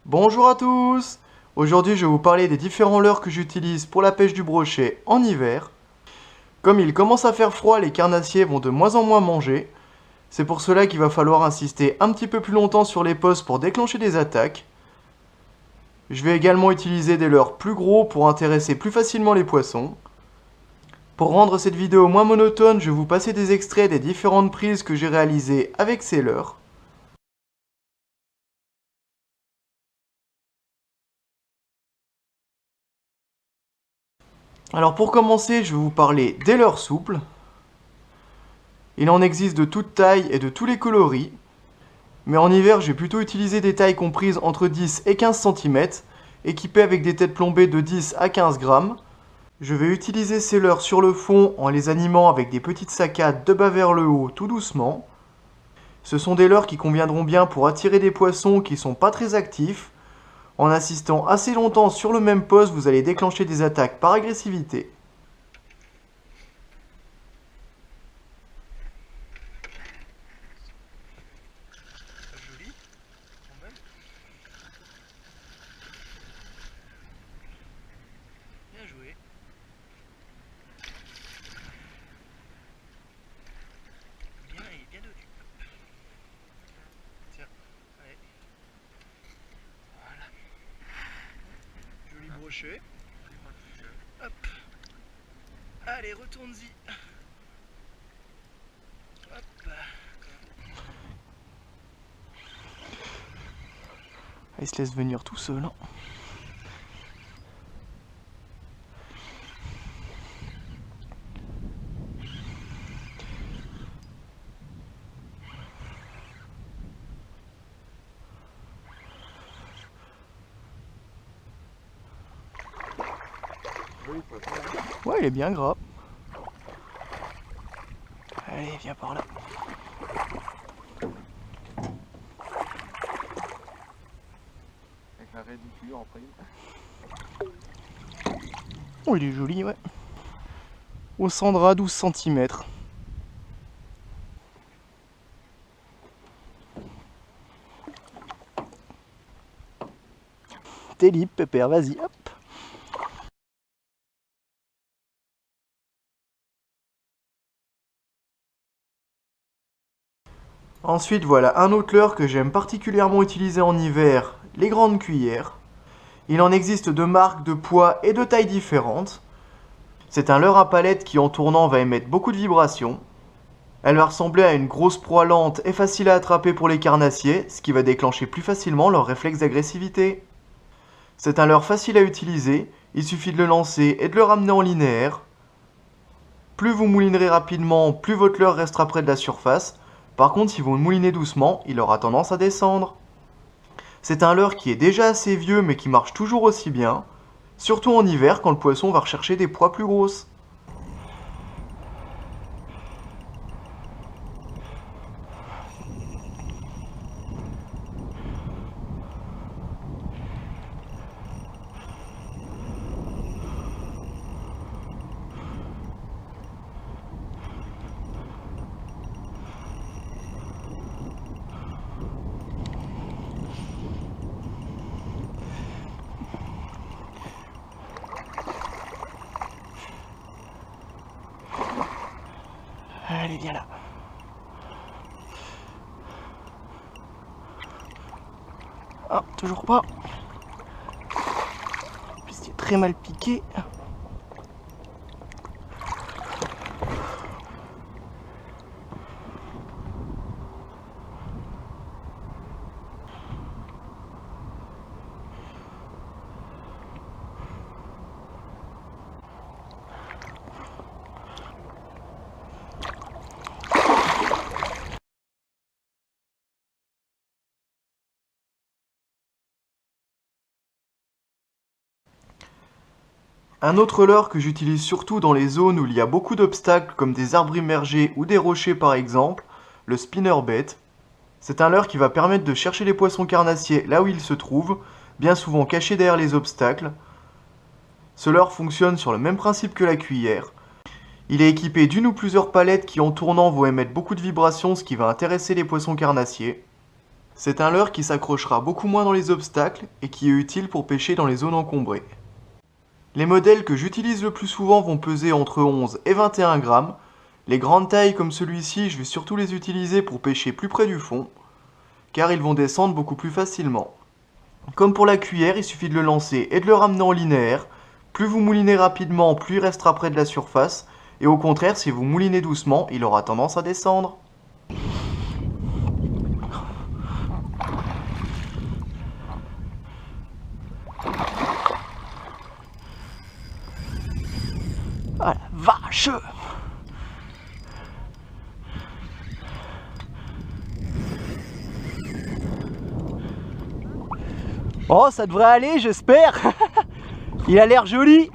Bonjour à tous! Aujourd'hui je vais vous parler des différents leurres que j'utilise pour la pêche du brochet en hiver. Comme il commence à faire froid, les carnassiers vont de moins en moins manger. C'est pour cela qu'il va falloir insister un petit peu plus longtemps sur les postes pour déclencher des attaques. Je vais également utiliser des leurres plus gros pour intéresser plus facilement les poissons. Pour rendre cette vidéo moins monotone, je vais vous passer des extraits des différentes prises que j'ai réalisées avec ces leurres. Alors pour commencer, je vais vous parler des leurres souples. Il en existe de toutes tailles et de tous les coloris. Mais en hiver, je vais plutôt utiliser des tailles comprises entre 10 et 15 cm, équipées avec des têtes plombées de 10 à 15 grammes. Je vais utiliser ces leurres sur le fond en les animant avec des petites saccades de bas vers le haut tout doucement. Ce sont des leurres qui conviendront bien pour attirer des poissons qui ne sont pas très actifs. En insistant assez longtemps sur le même poste, vous allez déclencher des attaques par agressivité. Joli, quand même. Bien joué. Bien, il est bien donné. Tiens, allez. Voilà. Joli brochet. Hop. Allez, retourne-y. Hop. Il se laisse venir tout seul. Ouais, il est bien gras. Allez, viens par là. Avec la réduction en prime. Oh, il est joli, ouais. Au Sandra, 12 cm. T'es libre, pépère, vas-y, hop. Ensuite, voilà un autre leurre que j'aime particulièrement utiliser en hiver, les grandes cuillères. Il en existe de marques, de poids et de tailles différentes. C'est un leurre à palette qui en tournant va émettre beaucoup de vibrations. Elle va ressembler à une grosse proie lente et facile à attraper pour les carnassiers, ce qui va déclencher plus facilement leur réflexe d'agressivité. C'est un leurre facile à utiliser, il suffit de le lancer et de le ramener en linéaire. Plus vous moulinerez rapidement, plus votre leurre restera près de la surface. Par contre, si vous le moulinez doucement, il aura tendance à descendre. C'est un leurre qui est déjà assez vieux mais qui marche toujours aussi bien, surtout en hiver quand le poisson va rechercher des proies plus grosses. Allez, viens là. Ah, toujours pas. C'est très mal piqué. Un autre leurre que j'utilise surtout dans les zones où il y a beaucoup d'obstacles comme des arbres immergés ou des rochers par exemple, le spinnerbait. C'est un leurre qui va permettre de chercher les poissons carnassiers là où ils se trouvent, bien souvent cachés derrière les obstacles. Ce leurre fonctionne sur le même principe que la cuillère. Il est équipé d'une ou plusieurs palettes qui en tournant vont émettre beaucoup de vibrations, ce qui va intéresser les poissons carnassiers. C'est un leurre qui s'accrochera beaucoup moins dans les obstacles et qui est utile pour pêcher dans les zones encombrées. Les modèles que j'utilise le plus souvent vont peser entre 11 et 21 grammes. Les grandes tailles comme celui-ci, je vais surtout les utiliser pour pêcher plus près du fond, car ils vont descendre beaucoup plus facilement. Comme pour la cuillère, il suffit de le lancer et de le ramener en linéaire. Plus vous moulinez rapidement, plus il restera près de la surface, et au contraire, si vous moulinez doucement, il aura tendance à descendre. Ah la vache! Oh, ça devrait aller, j'espère. Il a l'air joli.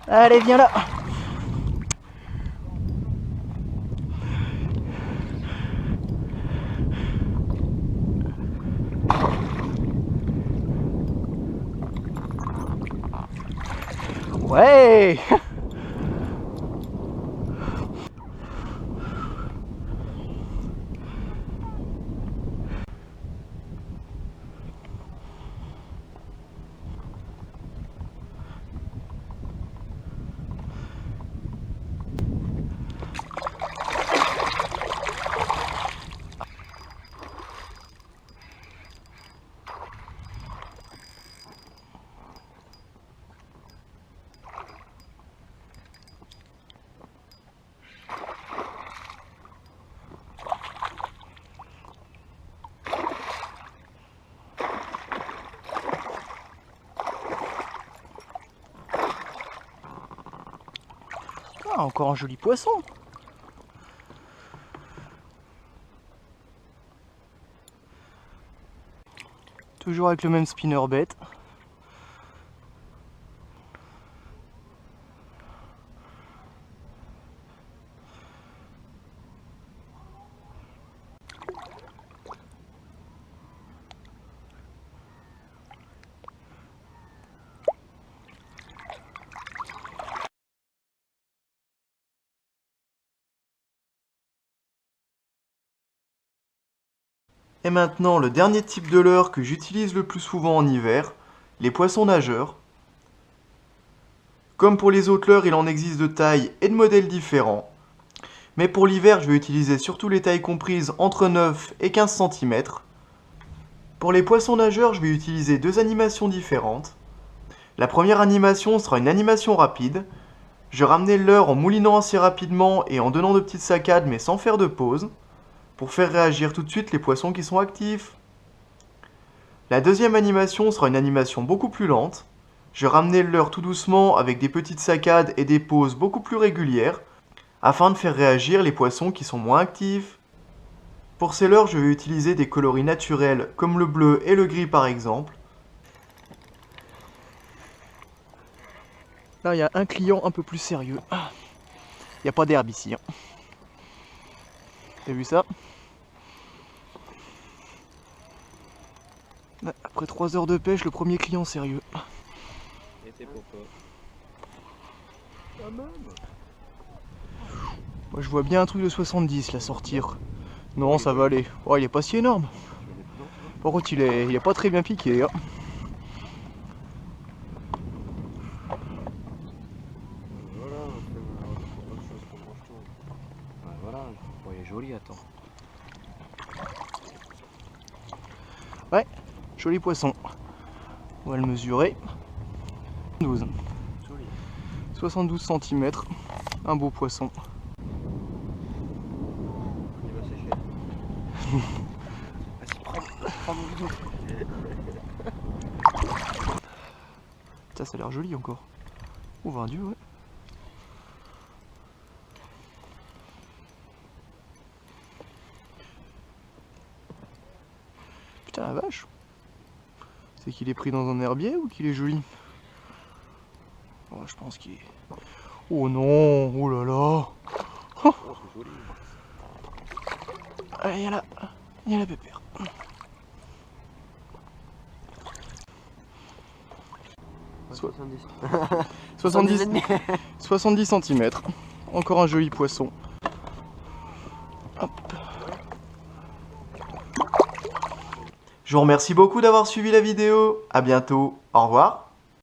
Allez, viens là. Ouais. Ah, encore un joli poisson. Toujours avec le même spinnerbait. Et maintenant, le dernier type de leurre que j'utilise le plus souvent en hiver, les poissons nageurs. Comme pour les autres leurres, il en existe de tailles et de modèles différents. Mais pour l'hiver, je vais utiliser surtout les tailles comprises entre 9 et 15 cm. Pour les poissons nageurs, je vais utiliser deux animations différentes. La première animation sera une animation rapide. Je vais ramener le leurre en moulinant assez rapidement et en donnant de petites saccades mais sans faire de pause, pour faire réagir tout de suite les poissons qui sont actifs. La deuxième animation sera une animation beaucoup plus lente. Je vais ramener le leurre tout doucement avec des petites saccades et des pauses beaucoup plus régulières, afin de faire réagir les poissons qui sont moins actifs. Pour ces leurres, je vais utiliser des coloris naturels comme le bleu et le gris par exemple. Là, il y a un client un peu plus sérieux. Il n'y a pas d'herbe ici. Hein. T'as vu ça? Après 3 heures de pêche, le premier client sérieux. Et c'est pour toi. Moi je vois bien un truc de 70 là sortir. Non, ça va aller. Oh, il est pas si énorme. Par contre, il est pas très bien piqué. Hein. Voilà, il est joli, attends. Ouais, joli poisson. On va le mesurer. 12. 72 cm. Un beau poisson. Il va sécher. Vas-y, prends mon vidéo. Ça a l'air joli encore. Oh, 20 dieu, ouais. Putain, la vache. C'est qu'il est pris dans un herbier ou qu'il est joli? Oh, je pense qu'il est... Oh non, oh là là. Oh, c'est joli. Allez, il y a la pépère. So- 70. 70 cm. Encore un joli poisson. Je vous remercie beaucoup d'avoir suivi la vidéo. À bientôt. Au revoir.